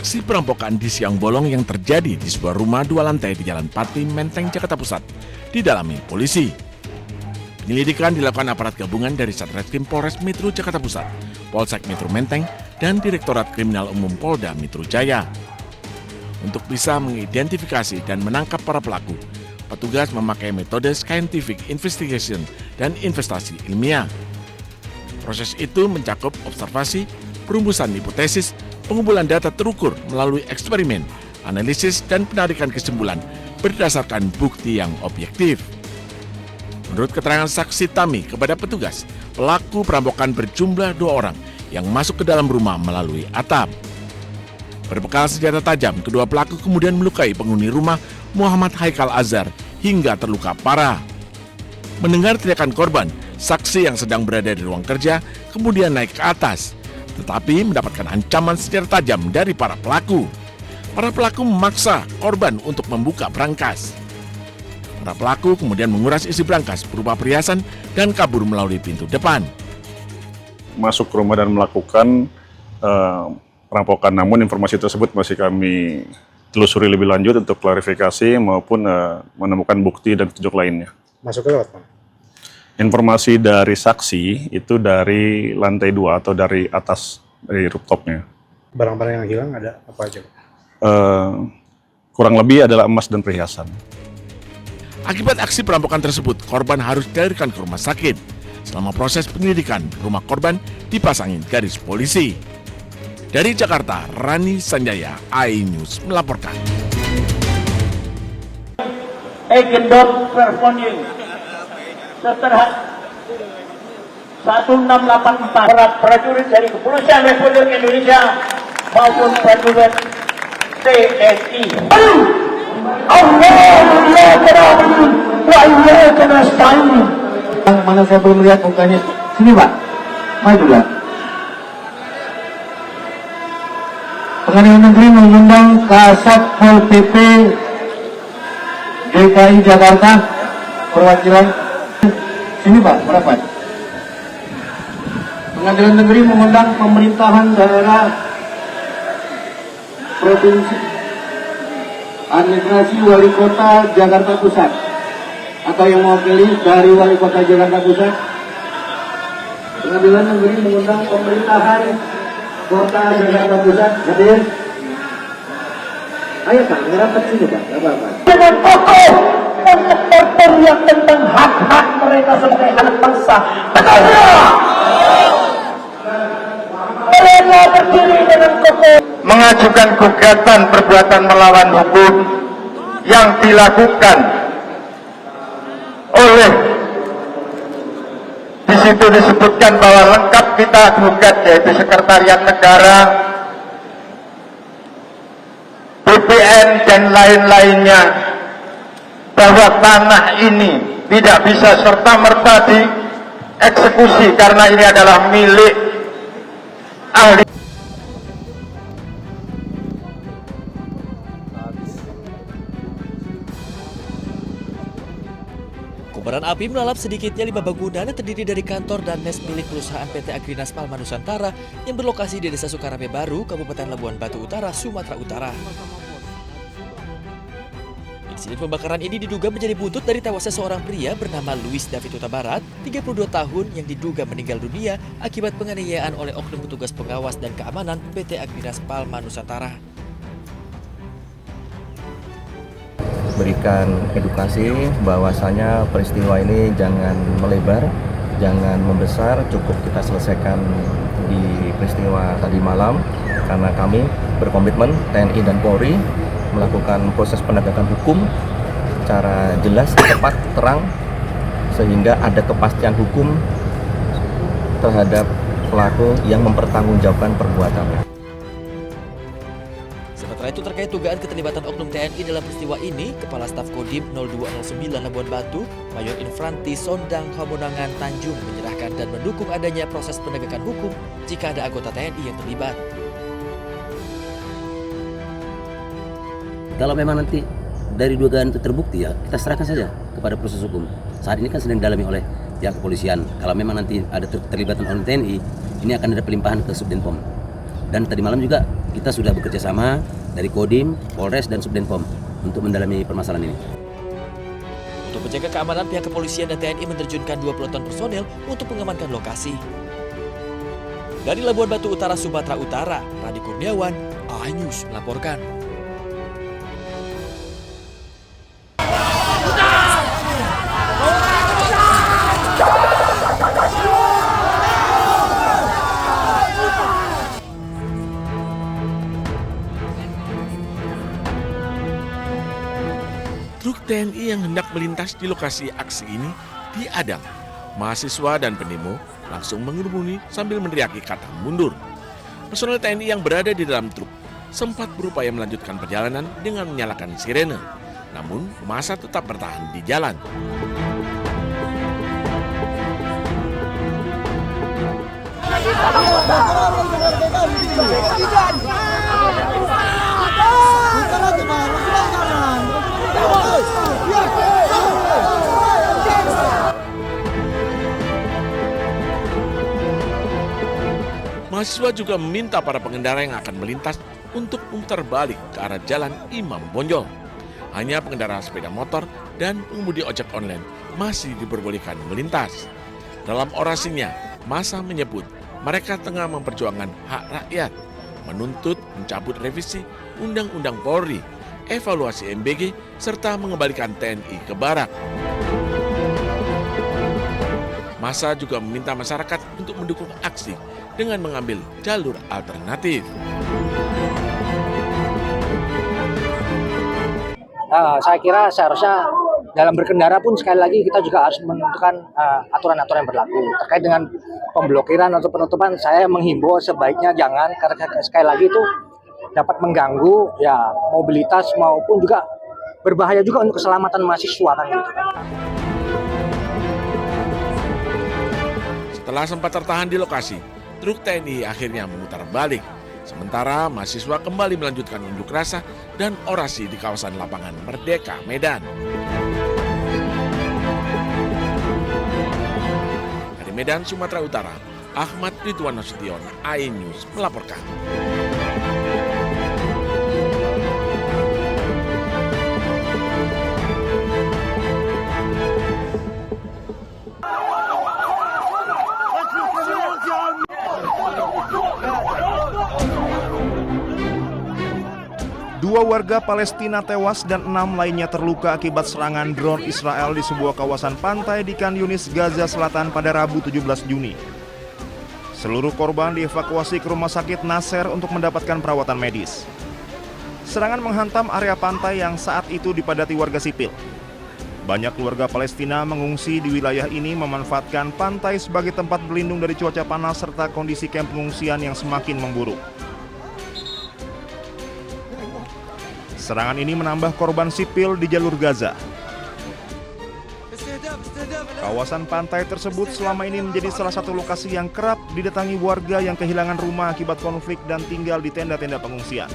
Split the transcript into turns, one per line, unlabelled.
aksi perampokan di siang bolong yang terjadi di sebuah rumah 2 lantai di Jalan Pati, Menteng, Jakarta Pusat, didalami polisi. Penyelidikan dilakukan aparat gabungan dari Satreskrim Polres Metro Jakarta Pusat, Polsek Metro Menteng, dan Direktorat Kriminal Umum Polda Metro Jaya. Untuk bisa mengidentifikasi dan menangkap para pelaku, petugas memakai metode scientific investigation dan investasi ilmiah. Proses itu mencakup observasi, perumusan hipotesis, pengumpulan data terukur melalui eksperimen, analisis, dan penarikan kesimpulan berdasarkan bukti yang objektif. Menurut keterangan saksi Tami kepada petugas, pelaku perampokan berjumlah 2 orang yang masuk ke dalam rumah melalui atap. Berbekal senjata tajam, kedua pelaku kemudian melukai penghuni rumah Muhammad Haikal Azhar hingga terluka parah. Mendengar teriakan korban, saksi yang sedang berada di ruang kerja kemudian naik ke atas, tetapi mendapatkan ancaman senjata tajam dari para pelaku. Para pelaku memaksa korban untuk membuka brankas. Para pelaku kemudian menguras isi brankas berupa perhiasan dan kabur melalui pintu depan.
Masuk ke rumah dan melakukan perampokan, namun informasi tersebut masih kami telusuri lebih lanjut untuk klarifikasi maupun menemukan bukti dan petunjuk lainnya.
Masuk ke lewat, Pak?
Informasi dari saksi itu dari lantai 2 atau dari atas, dari rooftopnya.
Barang-barang yang hilang ada apa aja, Pak?
Kurang lebih adalah emas dan perhiasan.
Akibat aksi perampokan tersebut, korban harus dilarikan ke rumah sakit. Selama proses penyelidikan, rumah korban dipasangin garis polisi. Dari Jakarta, Rani Sanjaya, iNews melaporkan.
Gendot Performing setelah 1684 para prajurit dari Kepolisian Republik Indonesia maupun prajurit TNI.
Mana saya belum lihat mukanya. Sini, Pak. Maju, Pak. Pengadilan Negeri mengundang Kasat Pol PP DKI Jakarta perwakilan. Sini, Pak, merapat. Pengadilan Negeri mengundang pemerintahan daerah provinsi administrasi wali kota Jakarta Pusat atau yang mewakili dari wali kota Jakarta Pusat. Pengadilan Negeri mengundang pemerintahan kota Jakarta Pusat hadir. Ayo, Pak, ngerapat sini, Pak, nggak apa-apa.
Dengan kokoh untuk berteriak tentang hak-hak mereka sebagai anak bangsa. Betulnya mereka berdiri dengan kokoh
Mengajukan gugatan perbuatan melawan hukum yang dilakukan oleh, di situ disebutkan bahwa lengkap kita gugat, yaitu Sekretariat Negara, BPN dan lain-lainnya, bahwa tanah ini tidak bisa serta-merta dieksekusi karena ini adalah milik ahli.
Kobaran api melalap sedikitnya 5 bangunan yang terdiri dari kantor dan mes milik perusahaan PT Agrinas Palma Nusantara yang berlokasi di Desa Sukarame Baru, Kabupaten Labuan Batu Utara, Sumatera Utara. Insiden pembakaran ini diduga menjadi buntut dari tewasnya seorang pria bernama Luis David Huta Barat, 32 tahun, yang diduga meninggal dunia akibat penganiayaan oleh oknum petugas pengawas dan keamanan PT Agrinas Palma Nusantara.
Berikan edukasi bahwasanya peristiwa ini jangan melebar, jangan membesar, cukup kita selesaikan di peristiwa tadi malam karena kami berkomitmen TNI dan Polri melakukan proses penegakan hukum secara jelas, tepat, terang sehingga ada kepastian hukum terhadap pelaku yang mempertanggungjawabkan perbuatannya.
Sementara itu terkait dugaan keterlibatan oknum TNI dalam peristiwa ini, Kepala Staf Kodim 0209 Labuan Batu, Mayor Infranti Sondang Hamonangan Tanjung menyerahkan dan mendukung adanya proses penegakan hukum jika ada anggota TNI yang terlibat.
Kalau memang nanti dari dugaan itu terbukti, ya kita serahkan saja kepada proses hukum. Saat ini kan sedang didalami oleh pihak kepolisian. Kalau memang nanti ada keterlibatan oknum TNI, ini akan ada pelimpahan ke Subdenpom. Dan tadi malam juga kita sudah bekerja sama dari Kodim, Polres, dan Subdenpom untuk mendalami permasalahan ini.
Untuk menjaga keamanan, pihak kepolisian dan TNI menerjunkan 20 ton personel untuk mengamankan lokasi. Dari Labuan Batu Utara, Sumatera Utara, Radi Kurniawan, iNews melaporkan.
Truk TNI yang hendak melintas di lokasi aksi ini diadang. Mahasiswa dan pendemo langsung mengerumuni sambil meneriaki kata mundur. Personel TNI yang berada di dalam truk sempat berupaya melanjutkan perjalanan dengan menyalakan sirene. Namun massa tetap bertahan di jalan. Mahasiswa juga meminta para pengendara yang akan melintas untuk memutar balik ke arah jalan Imam Bonjol. Hanya pengendara sepeda motor dan pengemudi ojek online masih diperbolehkan melintas. Dalam orasinya, massa menyebut mereka tengah memperjuangkan hak rakyat, menuntut mencabut revisi Undang-Undang Polri, evaluasi MBG, serta mengembalikan TNI ke barak. Massa juga meminta masyarakat untuk mendukung aksi dengan mengambil jalur alternatif.
Saya kira seharusnya dalam berkendara pun sekali lagi kita juga harus menentukan aturan-aturan yang berlaku. Terkait dengan pemblokiran atau penutupan, saya menghimbau sebaiknya jangan, karena sekali lagi itu dapat mengganggu ya mobilitas maupun juga berbahaya juga untuk keselamatan mahasiswa kan gitu.
Setelah sempat tertahan di lokasi, truk TNI akhirnya memutar balik. Sementara mahasiswa kembali melanjutkan unjuk rasa dan orasi di kawasan lapangan Merdeka, Medan. Dari Medan, Sumatera Utara, Ahmad Ridwan Nasution, iNews melaporkan.
Dua warga Palestina tewas dan 6 lainnya terluka akibat serangan drone Israel di sebuah kawasan pantai di Khan Yunis, Gaza Selatan pada Rabu 17 Juni. Seluruh korban dievakuasi ke rumah sakit Nasser untuk mendapatkan perawatan medis. Serangan menghantam area pantai yang saat itu dipadati warga sipil. Banyak keluarga Palestina mengungsi di wilayah ini memanfaatkan pantai sebagai tempat berlindung dari cuaca panas serta kondisi kamp pengungsian yang semakin memburuk. Serangan ini menambah korban sipil di jalur Gaza. Kawasan pantai tersebut selama ini menjadi salah satu lokasi yang kerap didatangi warga yang kehilangan rumah akibat konflik dan tinggal di tenda-tenda pengungsian.